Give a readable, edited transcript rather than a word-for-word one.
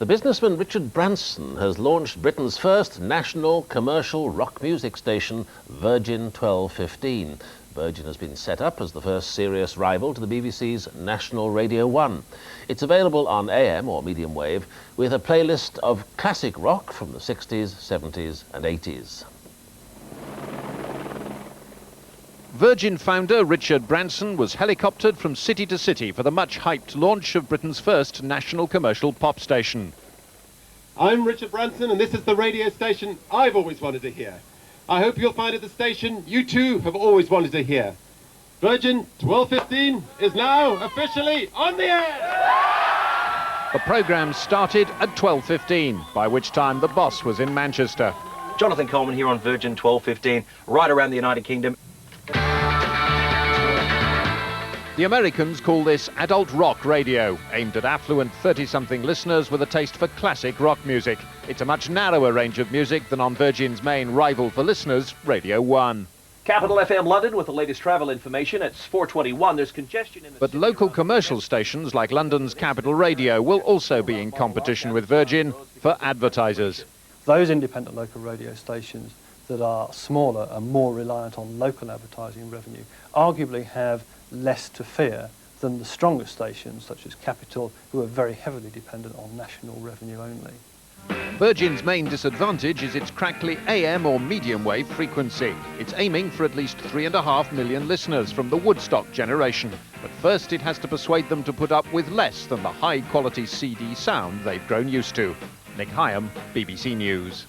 The businessman Richard Branson has launched Britain's first national commercial rock music station, Virgin 1215. Virgin has been set up as the first serious rival to the BBC's National Radio 1. It's available on AM or medium wave with a playlist of classic rock from the 60s, 70s and 80s. Virgin founder Richard Branson was helicoptered from city to city for the much-hyped launch of Britain's first national commercial pop station. I'm Richard Branson and this is the radio station I've always wanted to hear. I hope you'll find it the station you too have always wanted to hear. Virgin 1215 is now officially on the air! The programme started at 12:15, by which time the boss was in Manchester. Jonathan Coleman here on Virgin 1215, right around the United Kingdom. The Americans call this adult rock radio, aimed at affluent 30-something listeners with a taste for classic rock music. It's a much narrower range of music than on Virgin's main rival for listeners, Radio 1. Capital FM London with the latest travel information. It's 4:21. There's congestion in the But local commercial stations like London's Capital Radio will also be in competition with Virgin for advertisers. Those independent local radio stations that are smaller and more reliant on local advertising revenue arguably have less to fear than the stronger stations such as Capital, who are very heavily dependent on national revenue only. Virgin's main disadvantage is its crackly AM or medium wave frequency. It's aiming for at least 3.5 million listeners from the Woodstock generation. But first it has to persuade them to put up with less than the high-quality CD sound they've grown used to. Nick Hyam, BBC News.